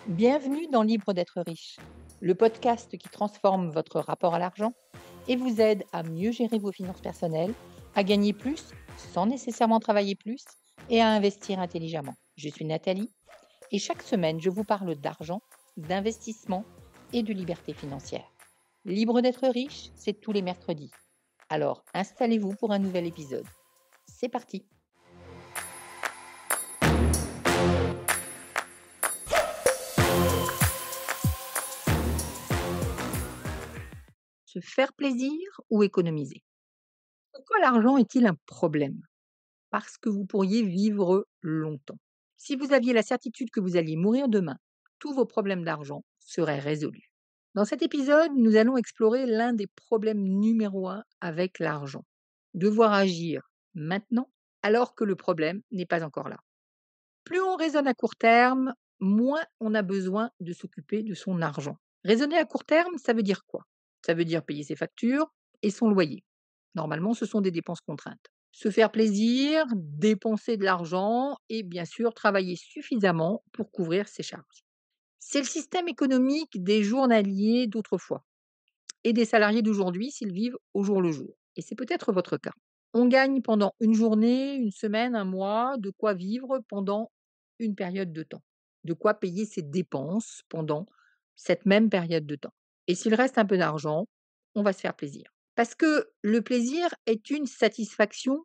Bienvenue dans Libre d'être riche, le podcast qui transforme votre rapport à l'argent et vous aide à mieux gérer vos finances personnelles, à gagner plus sans nécessairement travailler plus et à investir intelligemment. Je suis Nathalie et chaque semaine, je vous parle d'argent, d'investissement et de liberté financière. Libre d'être riche, c'est tous les mercredis. Alors, installez-vous pour un nouvel épisode. C'est parti! Se faire plaisir ou économiser? Pourquoi l'argent est-il un problème? Parce que vous pourriez vivre longtemps. Si vous aviez la certitude que vous alliez mourir demain, tous vos problèmes d'argent seraient résolus. Dans cet épisode, nous allons explorer l'un des problèmes numéro un avec l'argent. Devoir agir maintenant alors que le problème n'est pas encore là. Plus on raisonne à court terme, moins on a besoin de s'occuper de son argent. Raisonner à court terme, ça veut dire quoi? Ça veut dire payer ses factures et son loyer. Normalement, ce sont des dépenses contraintes. Se faire plaisir, dépenser de l'argent et bien sûr travailler suffisamment pour couvrir ses charges. C'est le système économique des journaliers d'autrefois et des salariés d'aujourd'hui s'ils vivent au jour le jour. Et c'est peut-être votre cas. On gagne pendant une journée, une semaine, un mois, de quoi vivre pendant une période de temps, de quoi payer ses dépenses pendant cette même période de temps. Et s'il reste un peu d'argent, on va se faire plaisir. Parce que le plaisir est une satisfaction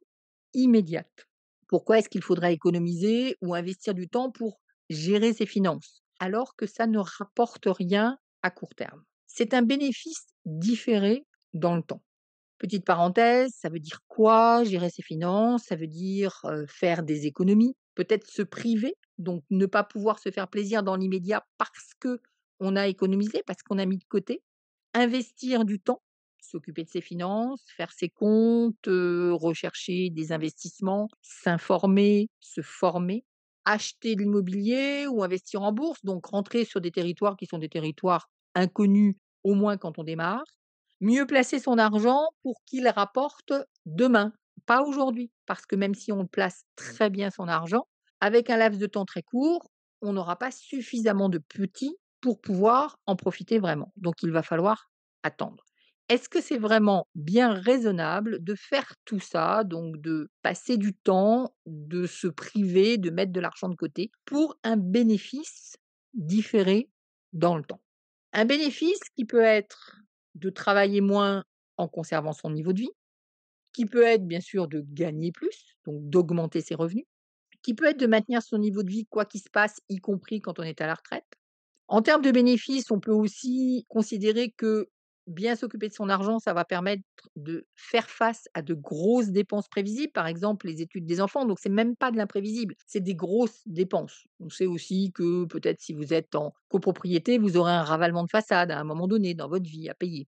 immédiate. Pourquoi est-ce qu'il faudrait économiser ou investir du temps pour gérer ses finances alors que ça ne rapporte rien à court terme? C'est un bénéfice différé dans le temps. Petite parenthèse, ça veut dire quoi gérer ses finances? Ça veut dire faire des économies, peut-être se priver, donc ne pas pouvoir se faire plaisir dans l'immédiat parce que on a économisé, parce qu'on a mis de côté. Investir du temps, s'occuper de ses finances, faire ses comptes, rechercher des investissements, s'informer, se former, acheter de l'immobilier ou investir en bourse, donc rentrer sur des territoires qui sont des territoires inconnus, au moins quand on démarre. Mieux placer son argent pour qu'il rapporte demain, pas aujourd'hui. Parce que même si on place très bien son argent, avec un laps de temps très court, on n'aura pas suffisamment de petits pour pouvoir en profiter vraiment. Donc il va falloir attendre. Est-ce que c'est vraiment bien raisonnable de faire tout ça, donc de passer du temps, de se priver, de mettre de l'argent de côté pour un bénéfice différé dans le temps? Un bénéfice qui peut être de travailler moins en conservant son niveau de vie, qui peut être bien sûr de gagner plus, donc d'augmenter ses revenus, qui peut être de maintenir son niveau de vie quoi qu'il se passe, y compris quand on est à la retraite. En termes de bénéfices, on peut aussi considérer que bien s'occuper de son argent, ça va permettre de faire face à de grosses dépenses prévisibles, par exemple les études des enfants. Donc, c'est même pas de l'imprévisible, c'est des grosses dépenses. On sait aussi que peut-être si vous êtes en copropriété, vous aurez un ravalement de façade à un moment donné dans votre vie à payer.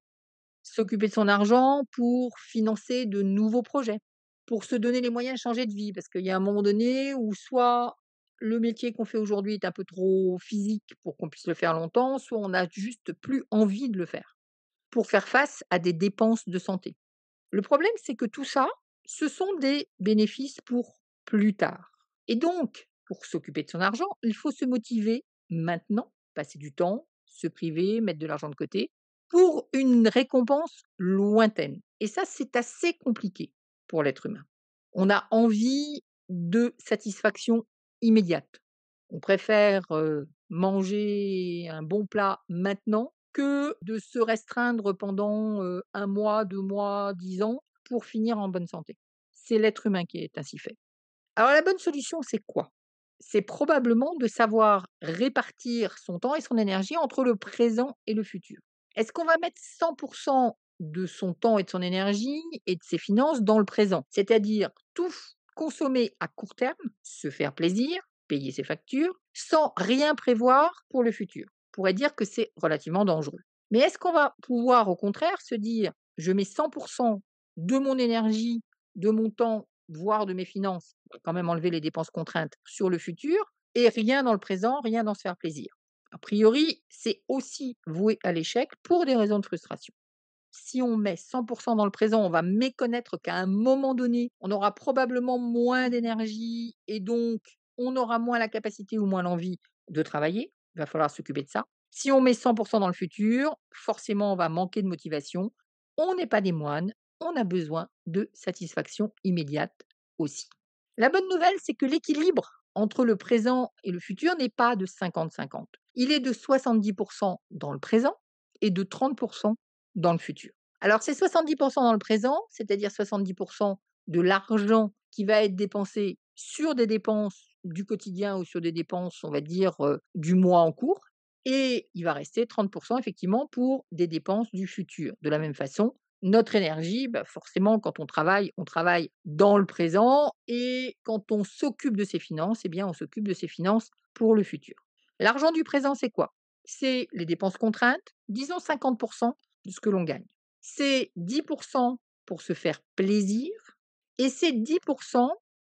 S'occuper de son argent pour financer de nouveaux projets, pour se donner les moyens de changer de vie. Parce qu'il y a un moment donné où soit le métier qu'on fait aujourd'hui est un peu trop physique pour qu'on puisse le faire longtemps, soit on n'a juste plus envie de le faire, pour faire face à des dépenses de santé. Le problème, c'est que tout ça, ce sont des bénéfices pour plus tard. Et donc, pour s'occuper de son argent, il faut se motiver maintenant, passer du temps, se priver, mettre de l'argent de côté, pour une récompense lointaine. Et ça, c'est assez compliqué pour l'être humain. On a envie de satisfaction immédiate. On préfère manger un bon plat maintenant que de se restreindre pendant 1 mois, 2 mois, 10 ans pour finir en bonne santé. C'est l'être humain qui est ainsi fait. Alors la bonne solution, c'est quoi? C'est probablement de savoir répartir son temps et son énergie entre le présent et le futur. Est-ce qu'on va mettre 100 de son temps et de son énergie et de ses finances dans le présent? C'est-à-dire tout consommer à court terme, se faire plaisir, payer ses factures, sans rien prévoir pour le futur? On pourrait dire que c'est relativement dangereux. Mais est-ce qu'on va pouvoir au contraire se dire: «Je mets 100 de mon énergie, de mon temps, voire de mes finances, quand même enlever les dépenses contraintes sur le futur et rien dans le présent, rien dans se faire plaisir». A priori, c'est aussi voué à l'échec pour des raisons de frustration. Si on met 100 dans le présent, on va méconnaître qu'à un moment donné, on aura probablement moins d'énergie et donc on aura moins la capacité ou moins l'envie de travailler. il va falloir s'occuper de ça. Si on met 100 dans le futur, forcément, on va manquer de motivation. On n'est pas des moines, on a besoin de satisfaction immédiate aussi. La bonne nouvelle, c'est que l'équilibre entre le présent et le futur n'est pas de 50-50. Il est de 70 dans le présent et de 30 dans le futur. Alors, c'est 70 dans le présent, c'est-à-dire 70 de l'argent qui va être dépensé sur des dépenses du quotidien ou sur des dépenses, on va dire, du mois en cours, et il va rester 30 effectivement pour des dépenses du futur. De la même façon, notre énergie, bah, forcément, quand on travaille dans le présent, et quand on s'occupe de ses finances, eh bien, on s'occupe de ses finances pour le futur. L'argent du présent, c'est quoi? C'est les dépenses contraintes, disons 50 de ce que l'on gagne. C'est 10 pour se faire plaisir et c'est 10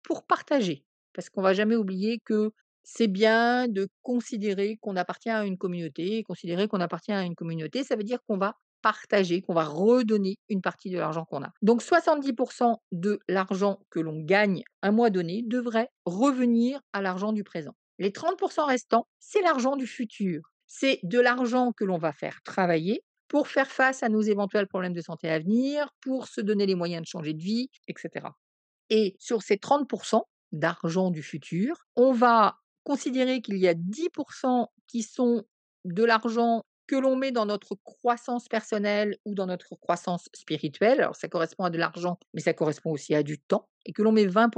pour partager. Parce qu'on va jamais oublier que c'est bien de considérer qu'on appartient à une communauté. Et considérer qu'on appartient à une communauté, ça veut dire qu'on va partager, qu'on va redonner une partie de l'argent qu'on a. Donc 70 de l'argent que l'on gagne un mois donné devrait revenir à l'argent du présent. Les 30 restants, c'est l'argent du futur. C'est de l'argent que l'on va faire travailler pour faire face à nos éventuels problèmes de santé à venir, pour se donner les moyens de changer de vie, etc. Et sur ces 30 d'argent du futur, on va considérer qu'il y a 10 qui sont de l'argent que l'on met dans notre croissance personnelle ou dans notre croissance spirituelle. Alors ça correspond à de l'argent, mais ça correspond aussi à du temps, et que l'on met 20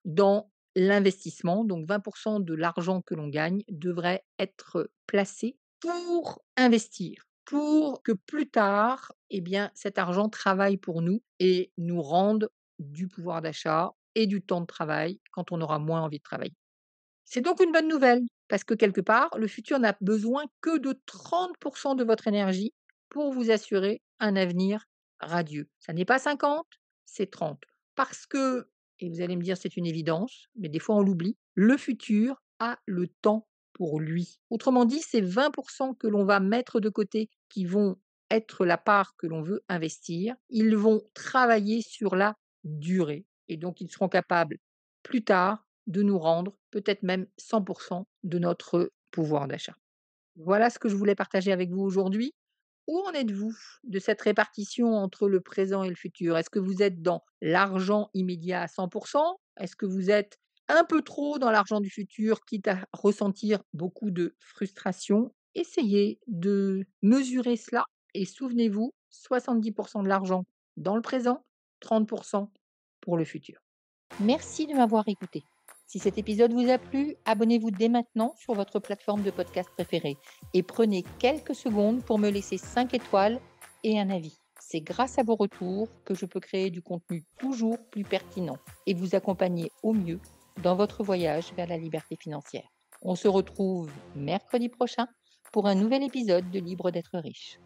dans l'investissement. Donc 20 de l'argent que l'on gagne devrait être placé pour investir, pour que plus tard, eh bien, cet argent travaille pour nous et nous rende du pouvoir d'achat et du temps de travail quand on aura moins envie de travailler. C'est donc une bonne nouvelle, parce que quelque part, le futur n'a besoin que de 30 de votre énergie pour vous assurer un avenir radieux. Ça n'est pas 50, c'est 30. Parce que, et vous allez me dire c'est une évidence, mais des fois on l'oublie, le futur a le temps pour lui. Autrement dit, c'est 20 que l'on va mettre de côté qui vont être la part que l'on veut investir. Ils vont travailler sur la durée. Et donc, ils seront capables plus tard de nous rendre peut-être même 100 de notre pouvoir d'achat. Voilà ce que je voulais partager avec vous aujourd'hui. Où en êtes-vous de cette répartition entre le présent et le futur? Est-ce que vous êtes dans l'argent immédiat à 100? Est-ce que vous êtes un peu trop dans l'argent du futur, quitte à ressentir beaucoup de frustration? Essayez de mesurer cela et souvenez-vous, 70 de l'argent dans le présent, 30 pour le futur. Merci de m'avoir écouté. Si cet épisode vous a plu, abonnez-vous dès maintenant sur votre plateforme de podcast préférée et prenez quelques secondes pour me laisser 5 étoiles et un avis. C'est grâce à vos retours que je peux créer du contenu toujours plus pertinent et vous accompagner au mieux dans votre voyage vers la liberté financière. On se retrouve mercredi prochain pour un nouvel épisode de Libre d'être riche.